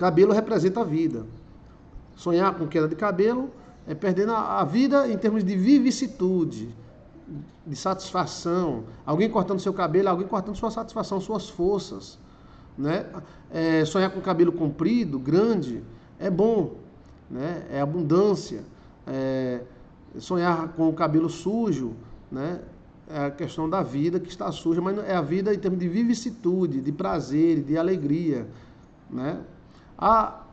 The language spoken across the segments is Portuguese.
Cabelo representa a vida. Sonhar com queda de cabelo é perdendo a vida em termos de vivicitude, de satisfação. Alguém cortando seu cabelo, alguém cortando sua satisfação, suas forças. Né? Sonhar com cabelo comprido, grande, é bom. Né? É abundância. Sonhar com o cabelo sujo, né? É a questão da vida que está suja, mas é a vida em termos de vivicitude, de prazer, de alegria. Né?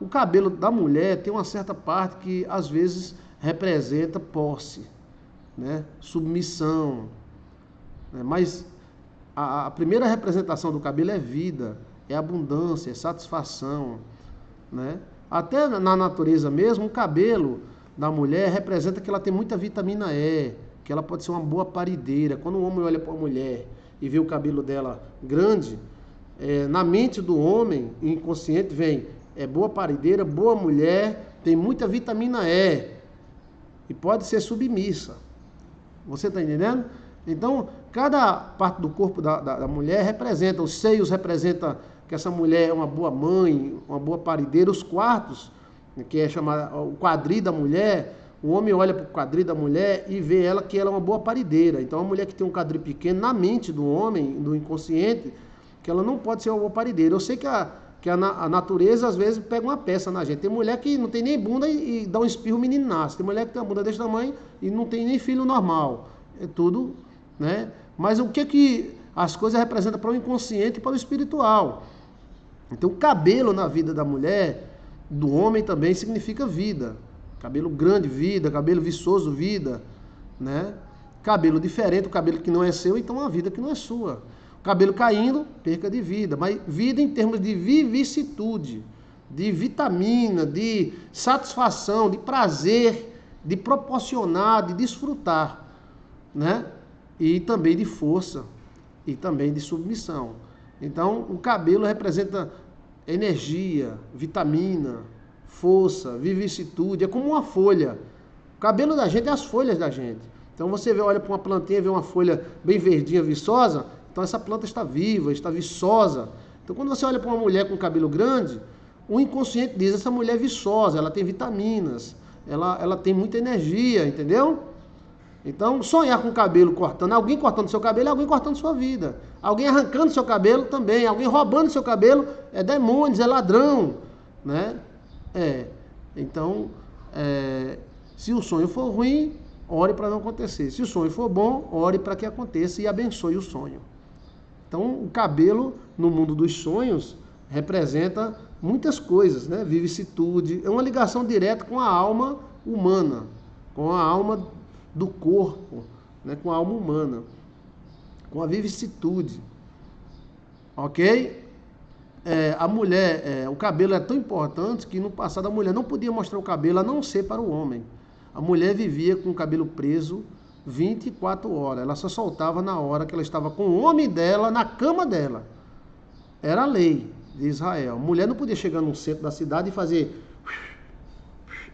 O cabelo da mulher tem uma certa parte que às vezes representa posse, né? Submissão, né? Mas a primeira representação do cabelo é vida, é abundância, é satisfação, né? Até na natureza mesmo, o cabelo da mulher representa que ela tem muita vitamina E, que ela pode ser uma boa parideira. Quando o homem olha para a mulher e vê o cabelo dela grande, na mente do homem, inconsciente, vem, boa parideira, boa mulher, tem muita vitamina E e pode ser submissa. Você está entendendo? Então, cada parte do corpo da mulher representa, os seios representam que essa mulher é uma boa mãe, uma boa parideira, os quartos, que é chamado o quadril da mulher, o homem olha para o quadril da mulher e vê ela que ela é uma boa parideira. Então, a mulher que tem um quadril pequeno, na mente do homem, do inconsciente, que ela não pode ser uma boa parideira. Eu sei que a natureza, às vezes, pega uma peça na gente. Tem mulher que não tem nem bunda e dá um espirro, o menino nasce. Tem mulher que tem uma bunda desse tamanho e não tem nem filho normal. É tudo, né? Mas o que as coisas representam para o inconsciente e para o espiritual? Então, o cabelo na vida da mulher, do homem também, significa vida. Cabelo grande, vida. Cabelo viçoso, vida. Né? Cabelo diferente, o cabelo que não é seu, então a vida que não é sua. O cabelo caindo, perca de vida. Mas vida em termos de vivicitude, de vitamina, de satisfação, de prazer, de proporcionar, de desfrutar. Né? E também de força, e também de submissão. Então, o cabelo representa energia, vitamina, força, vivicitude. É como uma folha. O cabelo da gente é as folhas da gente. Então, você olha para uma plantinha, vê uma folha bem verdinha, viçosa. Então, essa planta está viva, está viçosa. Então, quando você olha para uma mulher com cabelo grande, o inconsciente diz, essa mulher é viçosa, ela tem vitaminas, ela tem muita energia, entendeu? Então, sonhar com o cabelo cortando, alguém cortando seu cabelo é alguém cortando sua vida. Alguém arrancando seu cabelo também, alguém roubando seu cabelo é demônios, é ladrão, né? Então, se o sonho for ruim, ore para não acontecer. Se o sonho for bom, ore para que aconteça e abençoe o sonho. Então, o cabelo no mundo dos sonhos representa muitas coisas, né? Vivicitude, é uma ligação direta com a alma humana, com a alma do corpo, né, com a alma humana, com a vivicitude, ok? A mulher, o cabelo é tão importante que no passado a mulher não podia mostrar o cabelo a não ser para o homem. A mulher vivia com o cabelo preso 24 horas, ela só soltava na hora que ela estava com o homem dela na cama dela. Era a lei de Israel. A mulher não podia chegar no centro da cidade e fazer...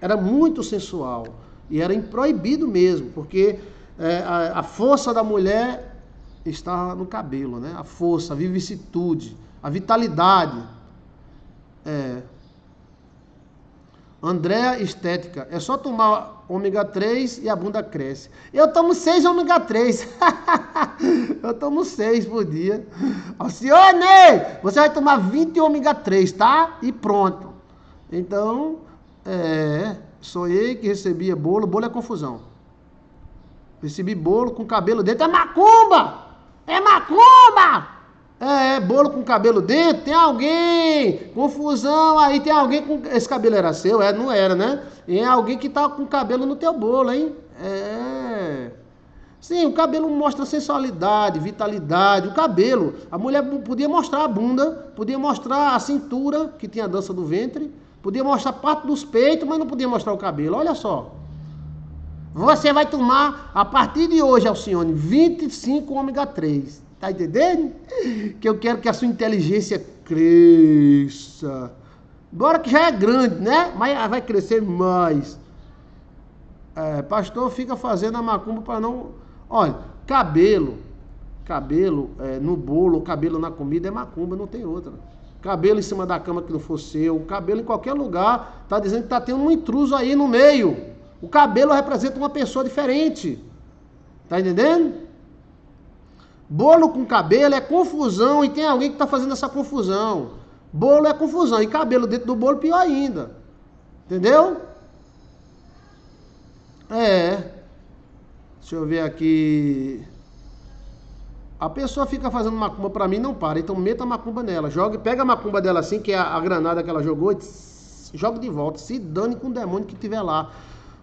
Era muito sensual. E era proibido mesmo, porque a força da mulher está no cabelo, né? A força, a vivicitude, a vitalidade. Andréa Estética, é só tomar ômega 3 e a bunda cresce. Eu tomo 6 ômega 3. Eu tomo 6 por dia. Alcione, você vai tomar 20 ômega 3, tá? E pronto. Então, sonhei que recebia bolo. Bolo é confusão. Recebi bolo com cabelo dentro. É macumba! É macumba! Bolo com cabelo dentro. Tem alguém. Confusão. Aí tem alguém com... Esse cabelo era seu? Não era, né? E é alguém que tá com cabelo no teu bolo, hein? Sim, o cabelo mostra sensualidade, vitalidade. O cabelo. A mulher podia mostrar a bunda. Podia mostrar a cintura, que tinha a dança do ventre. Podia mostrar parte dos peitos, mas não podia mostrar o cabelo. Olha só. Você vai tomar, a partir de hoje, Alcione, 25 ômega 3. Tá entendendo? Que eu quero que a sua inteligência cresça. Agora que já é grande, né? Mas vai crescer mais. Pastor fica fazendo a macumba para não... Olha, cabelo no bolo, cabelo na comida é macumba, não tem outra. cabelo em cima da cama que não for seu, cabelo em qualquer lugar, está dizendo que está tendo um intruso aí no meio. O cabelo representa uma pessoa diferente. Tá entendendo? Bolo com cabelo é confusão e tem alguém que está fazendo essa confusão. Bolo é confusão e cabelo dentro do bolo pior ainda. Entendeu? Deixa eu ver aqui. A pessoa fica fazendo macumba pra mim, não para. Então meta a macumba nela. Pega a macumba dela assim, que é a granada que ela jogou, e joga de volta. Se dane com o demônio que tiver lá.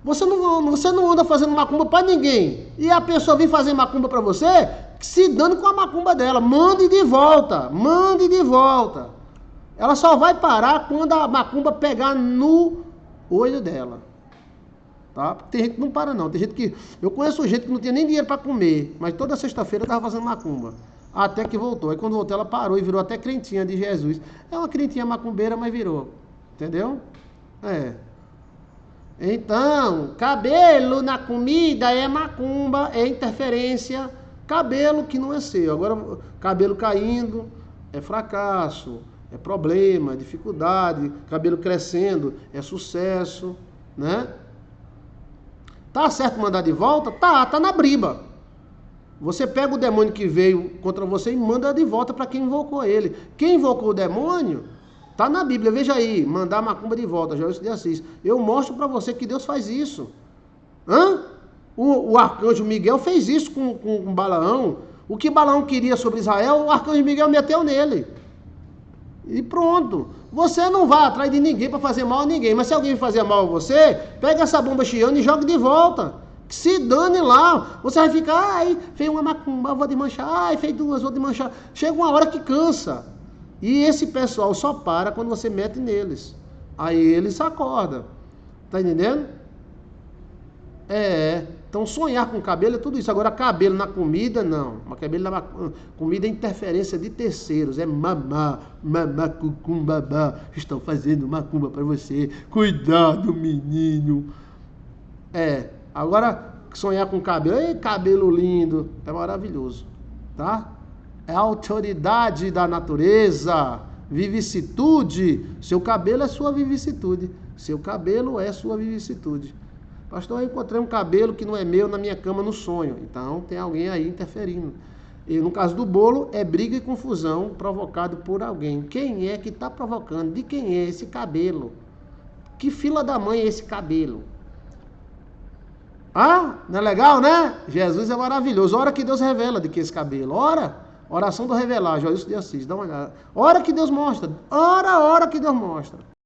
Você não anda fazendo macumba pra ninguém. E a pessoa vem fazer macumba pra você, se dane com a macumba dela. Mande de volta. Mande de volta. Ela só vai parar quando a macumba pegar no olho dela. Tá? Tem gente que não para não, tem gente que... Eu conheço gente que não tinha nem dinheiro para comer, mas toda sexta-feira estava fazendo macumba, até que voltou, aí quando voltou ela parou e virou até crentinha de Jesus. É uma crentinha macumbeira, mas virou, entendeu? Então, cabelo na comida é macumba, é interferência, cabelo que não é seu. Agora, cabelo caindo é fracasso, é problema, dificuldade, cabelo crescendo é sucesso, né? Tá certo mandar de volta? Tá na briba. Você pega o demônio que veio contra você e manda de volta para quem invocou ele. Quem invocou o demônio, tá na Bíblia. Veja aí, mandar a macumba de volta, Joel de Assis. Eu mostro para você que Deus faz isso. O arcanjo Miguel fez isso com Balaão. O que Balaão queria sobre Israel, o arcanjo Miguel meteu nele. E pronto. Você não vai atrás de ninguém para fazer mal a ninguém. Mas se alguém fazer mal a você, pega essa bomba chiando e joga de volta. Que se dane lá. Você vai ficar, ai, fez uma macumba, vou desmanchar. Ai, fez duas, vou desmanchar. Chega uma hora que cansa. E esse pessoal só para quando você mete neles. Aí eles acordam. Tá entendendo? Então sonhar com cabelo é tudo isso. Agora cabelo na comida, não. Mas cabelo na comida é interferência de terceiros. É mamá, cucumbabá. Estão fazendo macumba para você. Cuidado, menino. Agora sonhar com cabelo. Ei, cabelo lindo. É maravilhoso. Tá? É a autoridade da natureza. Vivicitude. Seu cabelo é sua vivicitude. Seu cabelo é sua vivicitude. Pastor, eu encontrei um cabelo que não é meu na minha cama no sonho. Então tem alguém aí interferindo. E no caso do bolo, é briga e confusão provocado por alguém. Quem é que está provocando? De quem é esse cabelo? Que fila da mãe é esse cabelo? Não é legal, né? Jesus é maravilhoso. Hora que Deus revela de que esse cabelo. Oração do revelar, Joel de Assis. Dá uma olhada. Hora que Deus mostra. Hora que Deus mostra.